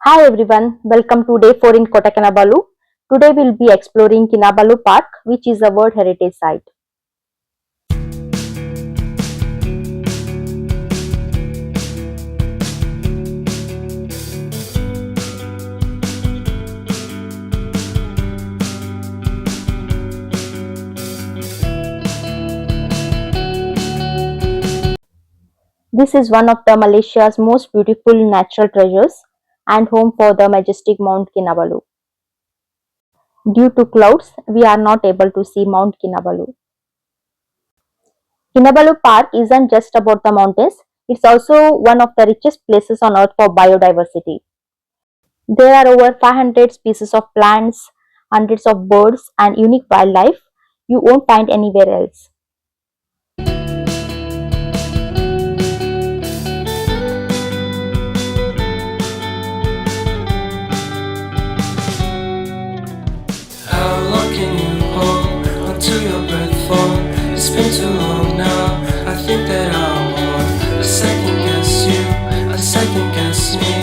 Hi everyone, welcome to day 4 in Kota Kinabalu. Today we'll be exploring Kinabalu Park, which is a World Heritage Site. This is one of the Malaysia's most beautiful natural treasures and home for the majestic Mount Kinabalu. Due to clouds, we are not able to see Mount Kinabalu. Kinabalu Park isn't just about the mountains, it's also one of the richest places on earth for biodiversity. There are over 500 species of plants, hundreds of birds, and unique wildlife you won't find anywhere else. How long can you hold until your breath falls? It's been too long now. I think that I want a second guess you, a second guess me,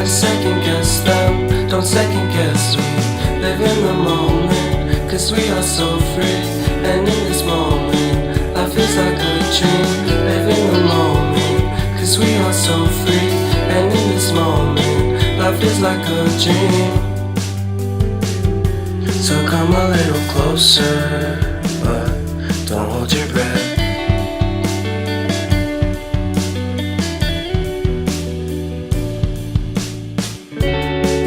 a second guess them. Don't second guess me. Live in the moment, cause we are so free. And in this moment, life is like a dream. Live in the moment, cause we are so free. And in this moment, life is like a dream. So come a little closer, but don't hold your breath.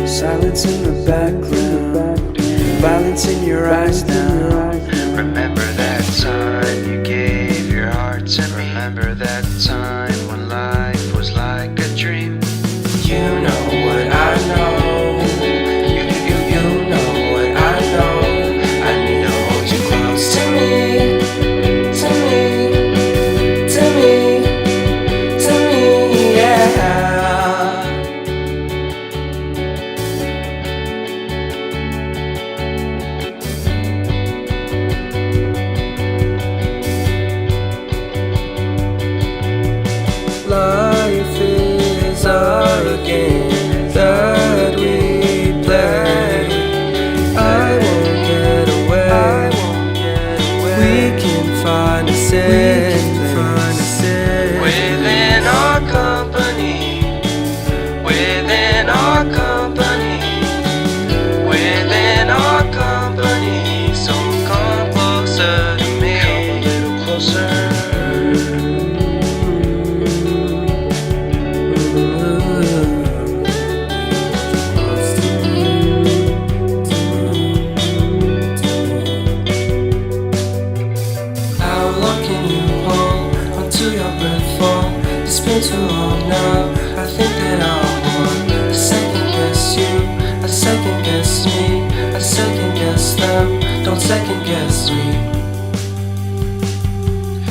Silence in the background, violence in your eyes now. Remember that time you gave your heart to me. Remember that time when life was like a dream. You know what I know. Life is our game that we play. I won't get away. We can find a safe place within our company. Within our company. Within our company. So come closer to me. Come a little closer. It's been too long now. I think that I want a second guess you, a second guess me, a second guess them. Don't second guess me.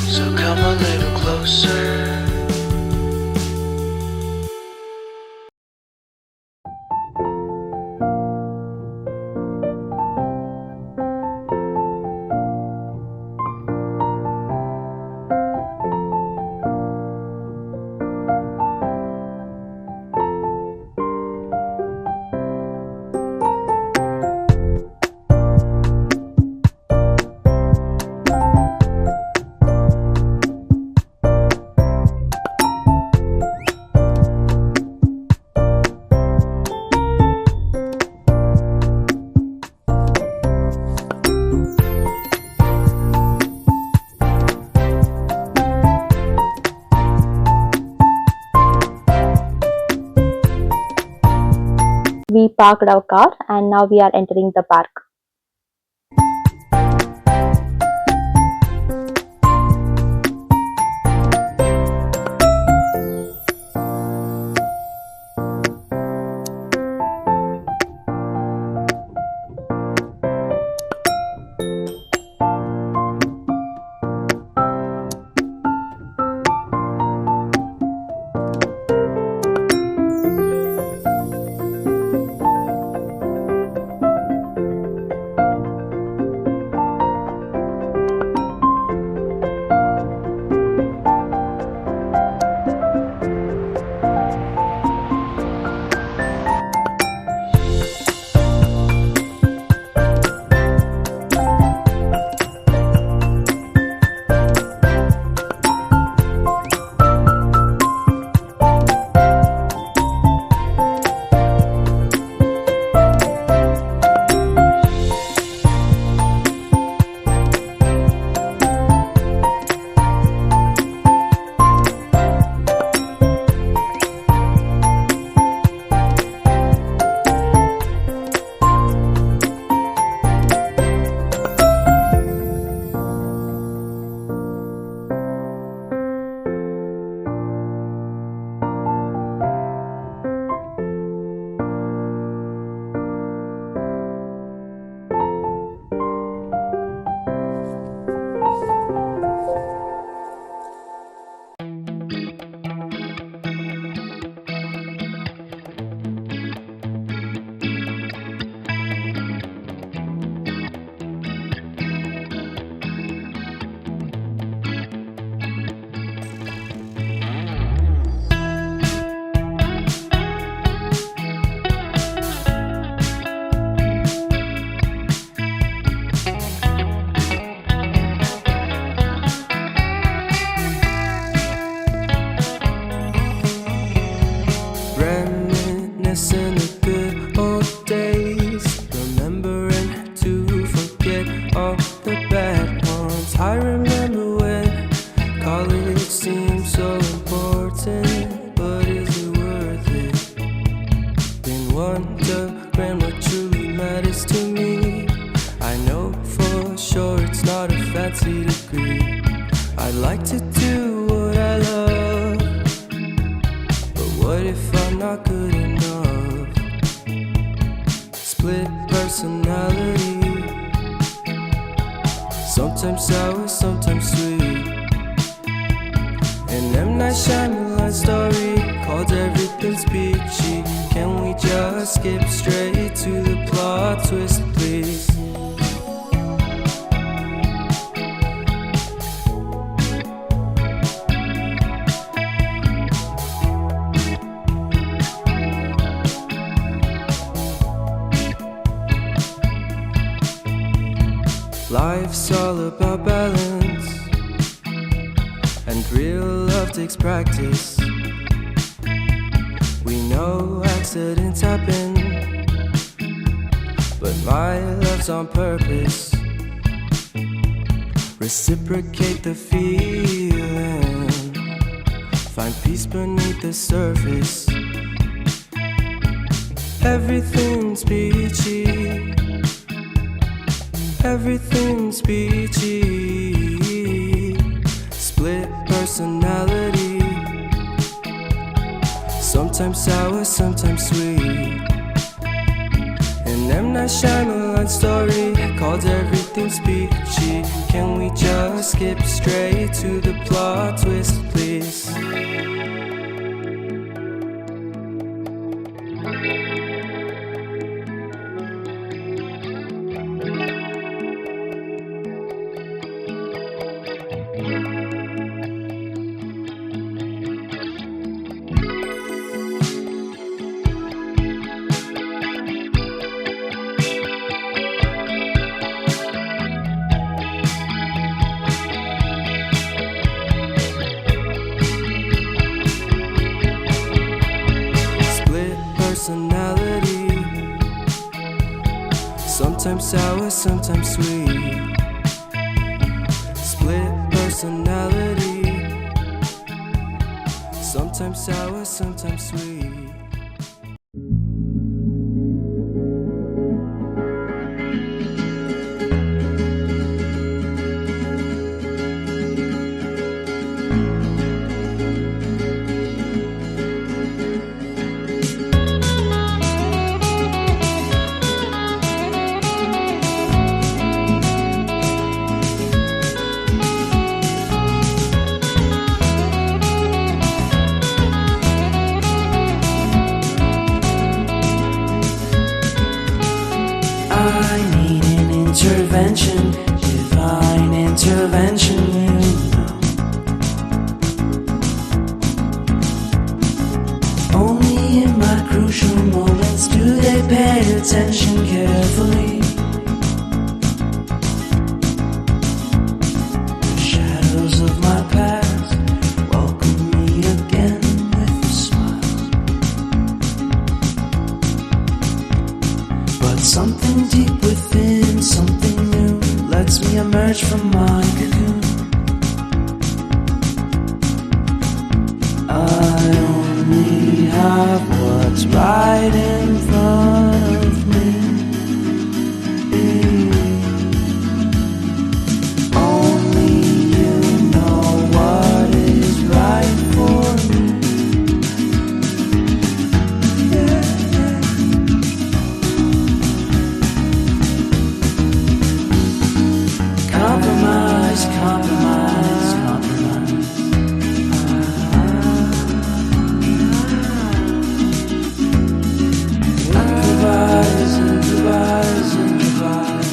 So come a little closer. We parked our car and now we are entering the park. wondering what truly matters to me. I know for sure it's not a fancy degree. I'd like to do what I love, but what if I'm not good enough? Split personality, sometimes sour, sometimes sweet. An M. Night Shyamalan story called Everything's Peachy. Can we just skip straight to the plot twist, please? Life's all about balance, and real love takes practice. We know accidents happen, but my love's on purpose. Reciprocate the feeling, find peace beneath the surface. Everything's peachy, everything's peachy. Split personality, sometimes sour, sometimes sweet. An M. Night Shyamalan story called Everything's Peachy. Can we just skip straight to the plot twist, please? Personality, sometimes sour, sometimes sweet. Split personality, sometimes sour, sometimes sweet. I need an intervention, divine intervention, you know. Only in my crucial moments do they pay attention carefully. The shadows of my past welcome me again with a smile. But something deep within, something new, lets me emerge from my cocoon. I only have what's right in front of me. Only you know what is right for me. Compromise, compromise, compromise. Improvise, improvise, improvise.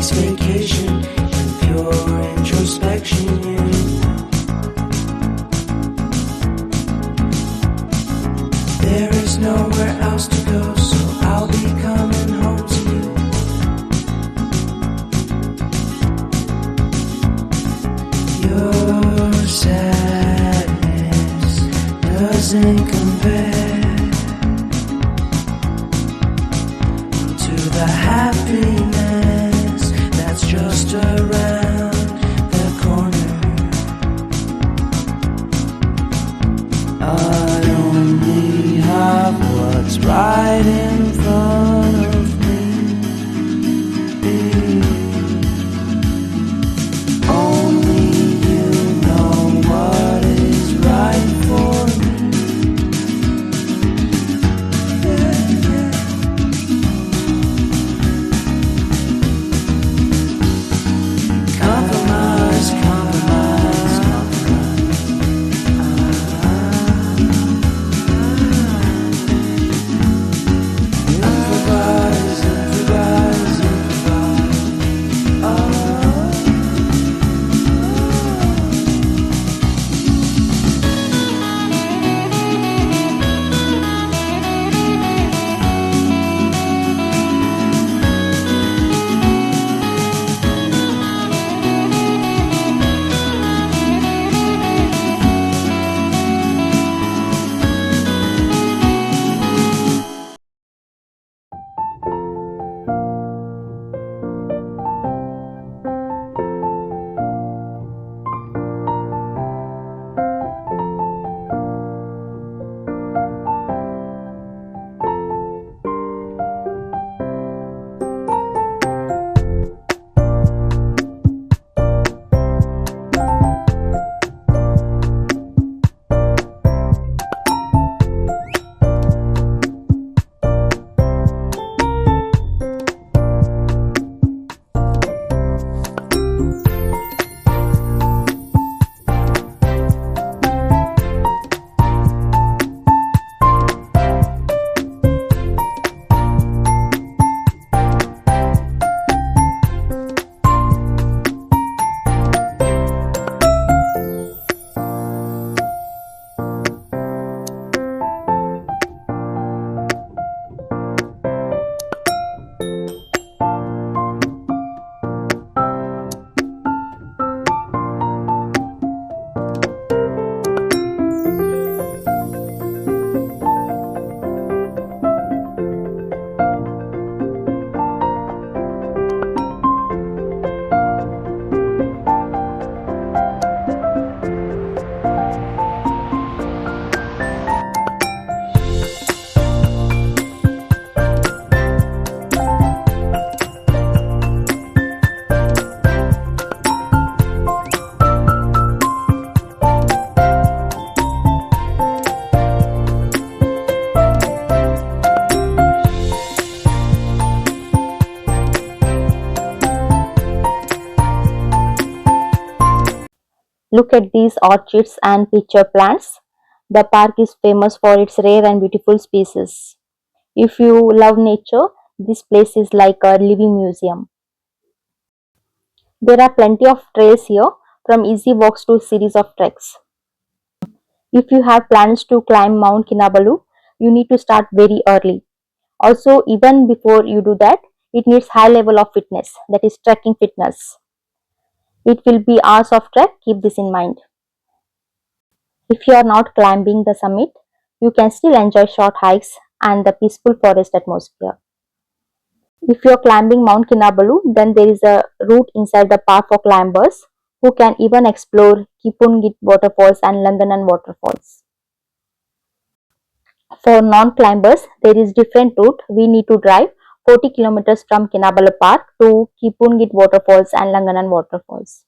Vacation and pure introspection, you know. There is nowhere else to go, so I'll be coming home to you. doesn't compare to the happiness that's just around the corner. I only have what's right in front of me. Only you know what is right for me. Compromise, compromise, compromise. Improvise, improvise, improvise. Look at these orchids and pitcher plants. The park is famous for its rare and beautiful species. If you love nature, this place is like a living museum. There are plenty of trails here, from easy walks to series of treks. If you have plans to climb Mount Kinabalu, you need to start very early. Also, even before you do that, it needs high level of fitness, that is trekking fitness. It will be hours of trek, keep this in mind. If you are not climbing the summit, you can still enjoy short hikes and the peaceful forest atmosphere. If you are climbing Mount Kinabalu, then there is a route inside the park for climbers who can even explore Kipungit Waterfalls and Londonan Waterfalls. For non-climbers, there is different route. We need to drive 40 kilometers from Kinabalu Park to Kipungit Waterfalls and Londonan Waterfalls.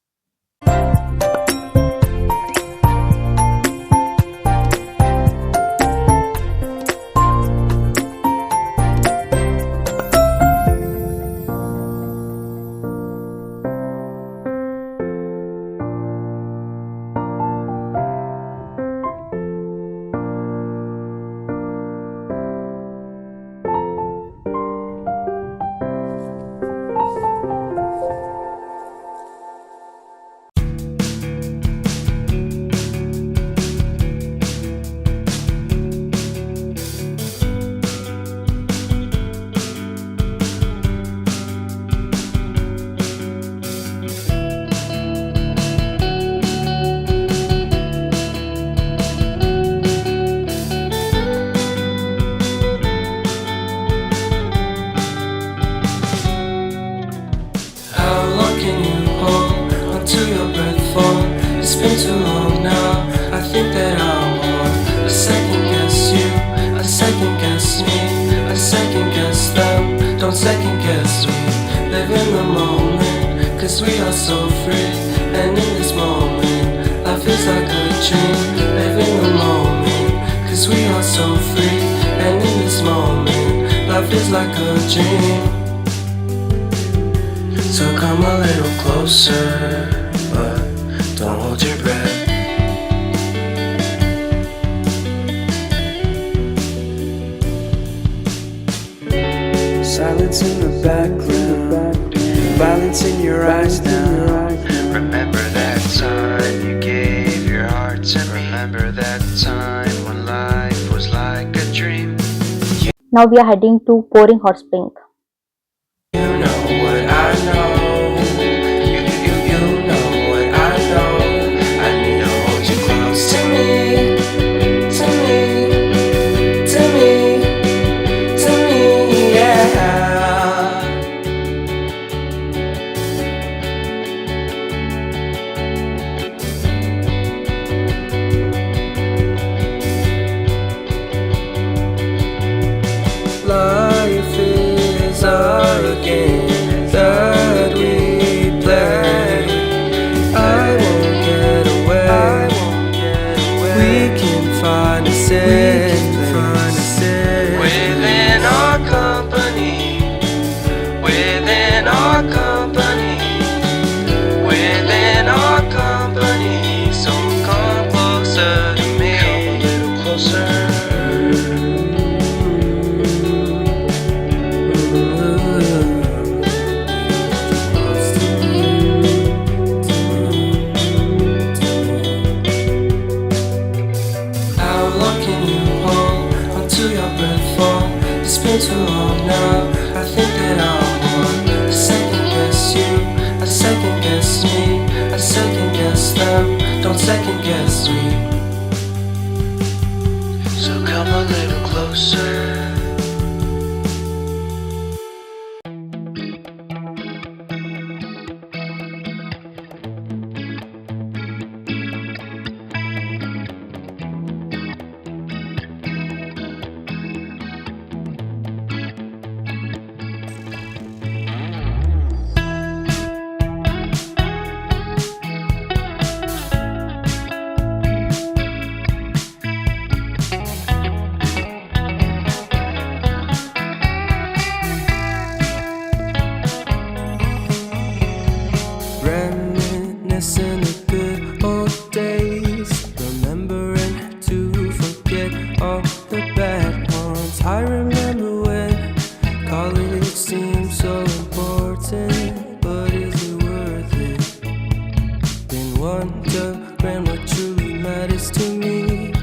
looking you hold until your breath fall. It's been too long now. I think that I want a second guess you, a second guess me, a second guess them. Don't second guess we live in the moment, cause we are so free. And in this moment, life is like a dream. Live in the moment, cause we are so free. And in this moment, life is like a dream. So come a little closer, but don't hold your breath. Silence in the background, violence in your eyes now. Remember that time you gave your heart to me. Remember that time when life was like a dream. Now we are heading to Pouring Hot Spring. You know what I know. You know what I know. I need to hold you close to me, to me, to me, to me, yeah. Life is a game that we play. I won't get away. We can find a safe place within our company, within our company, within our company. So come closer to me, come a little closer. How long can you hold until your breath fall? It's been too long now. I think that I want a second guess you, a second guess me, a second guess them. Don't second guess me. So come a little closer. Reminiscing the good old days, remembering to forget all the bad ones. I remember when college seemed so important, but is it worth it? Been wondering what truly matters to me.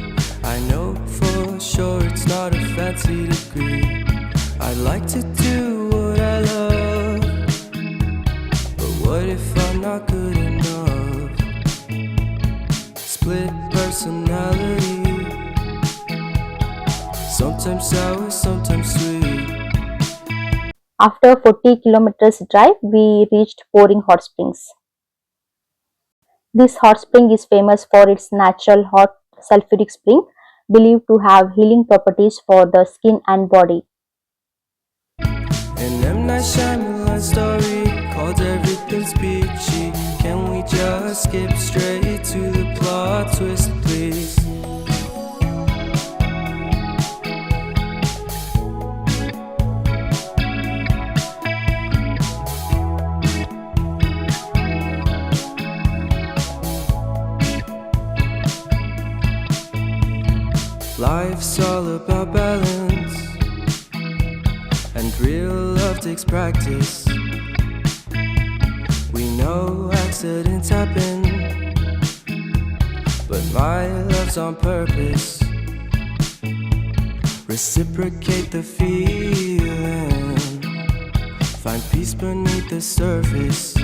I know for sure it's not a fancy degree. I'd like to do what I love, but what if I'm not good enough? Split personality, sometimes sour, sometimes sweet. After 40 kilometers drive, we reached Pouring Hot Springs. This hot spring is famous for its natural hot sulfuric spring, believed to have healing properties for the skin and body. An M. Night Shyamalan story called Everything's Peachy. Can we just skip straight to the plot twist, please? Life's all about balance, and real love takes practice. We know accidents happen, but my love's on purpose. Reciprocate the feeling, find peace beneath the surface.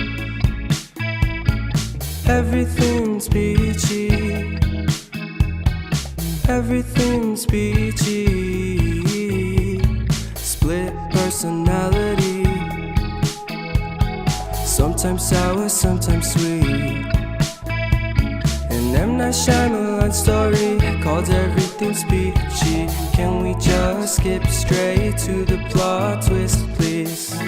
Everything's peachy, everything's peachy. Split personality, Sometimes sour, sometimes sweet. And M. Night Shyamalan story called Everything's Peachy. Can we just skip straight to the plot twist, please?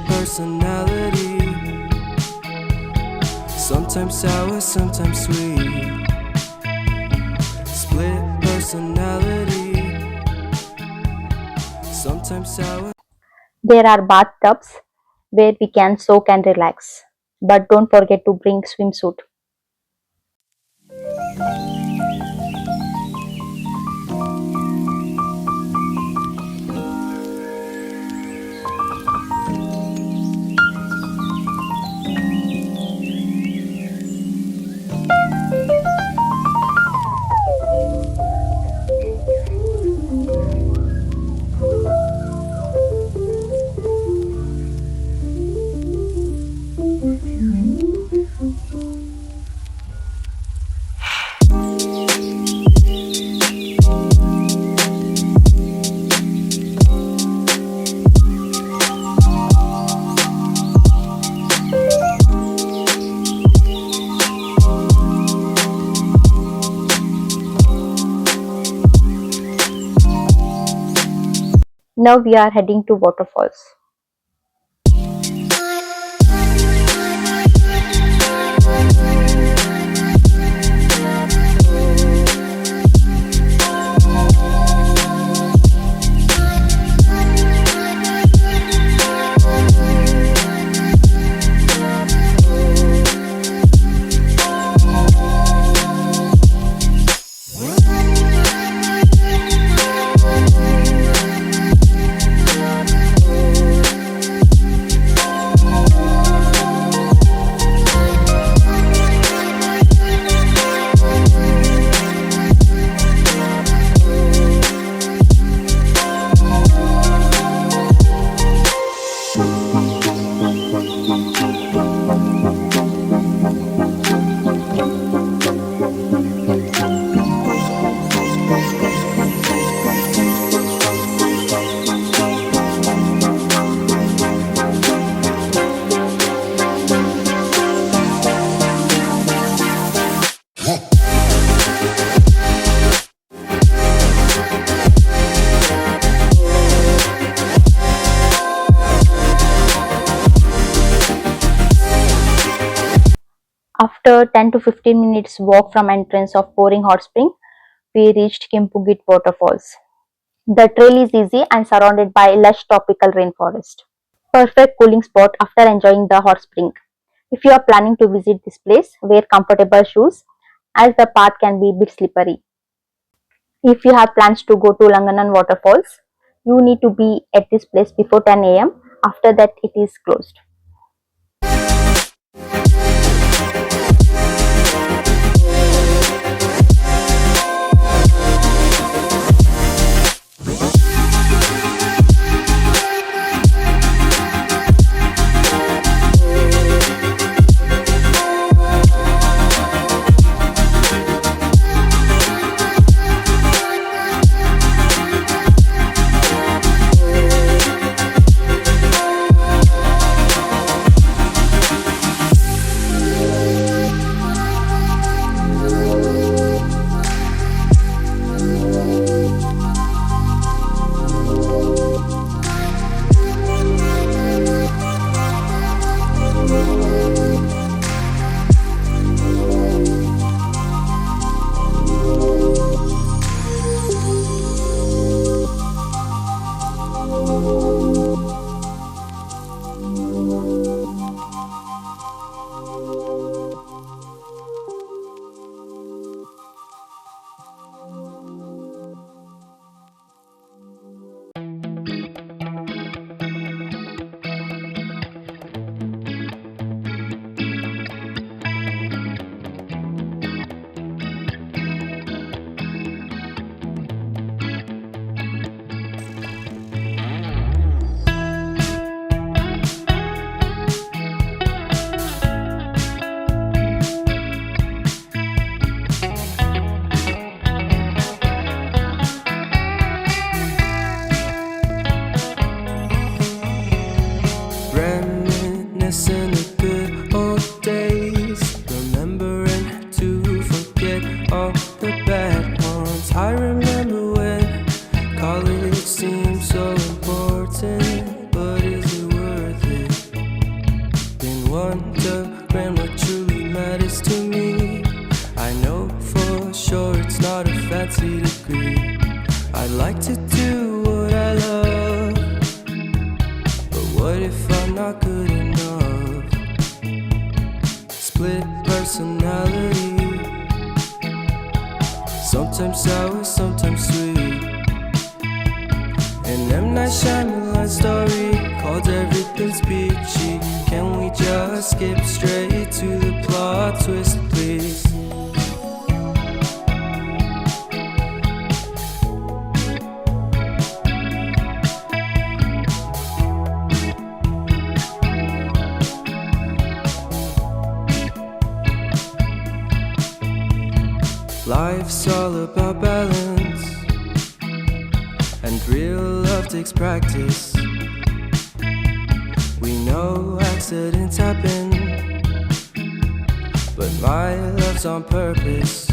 Personality, sometimes sour, sometimes sweet. Split personality, sometimes sour. There are bathtubs where we can soak and relax. But don't forget to bring swimsuit. Now we are heading to waterfalls. After 10 to 15 minutes walk from entrance of pouring hot spring, we reached Kipungit Waterfalls. The trail is easy and surrounded by lush tropical rainforest. Perfect cooling spot after enjoying the hot spring. If you are planning to visit this place, wear comfortable shoes as the path can be a bit slippery. If you have plans to go to Langanan Waterfalls, you need to be at this place before 10 a.m. After that, it is closed. wondering what truly matters to me. I know for sure it's not a fancy degree. I'd like to do what I love, but what if I'm not good enough? Split personality, sometimes sour, sometimes sweet. An M. Night Shyamalan story called Everything's Peachy. Can we just skip straight to the plot twist, please? Life's all about balance, and real love takes practice. We know accidents happen, but my love's on purpose.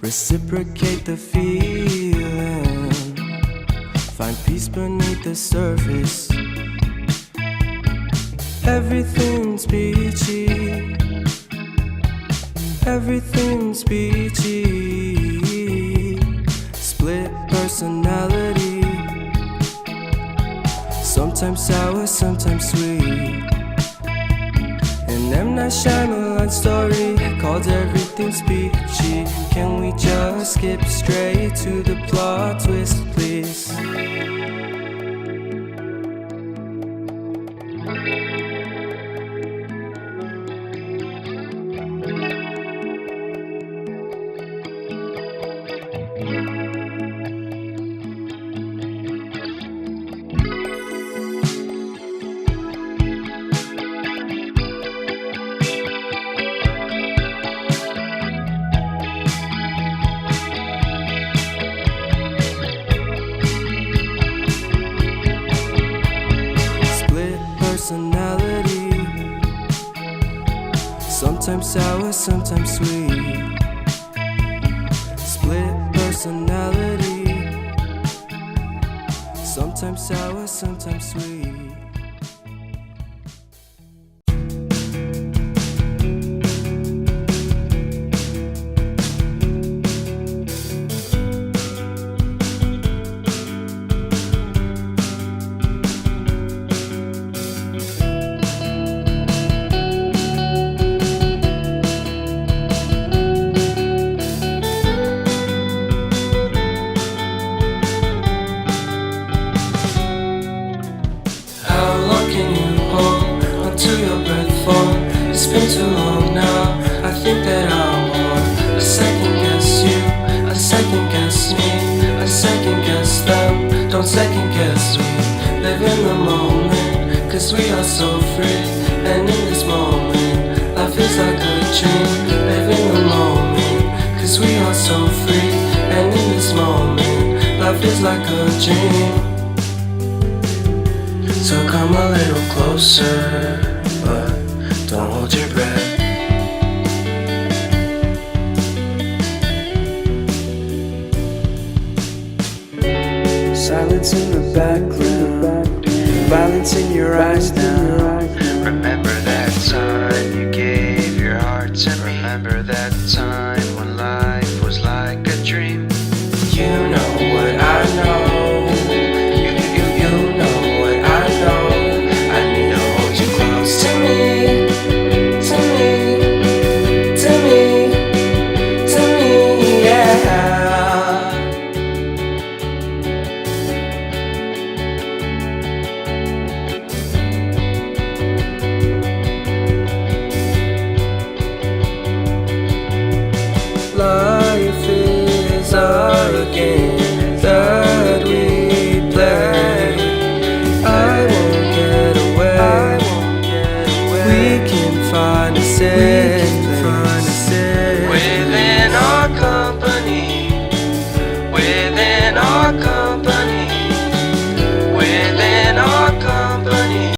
Reciprocate the feeling, find peace beneath the surface. Everything's peachy, everything's peachy. Split personality, sometimes sour, sometimes sweet. An M. Night Shyamalan story called Everything's Peachy. Can we just skip straight to the plot twist, please? Personality, sometimes sour, sometimes sweet. Split personality, sometimes sour, sometimes sweet. It's been too long now. I think that I want a second guess you, a second guess me, a second guess them. Don't second guess me. Live in the moment, cause we are so free. And in this moment, life is like a dream. Live in the moment, cause we are so free. And in this moment, life is like a dream. So come a little closer, but don't hold your breath. Silence in the background, violence in your eyes now. Remember that time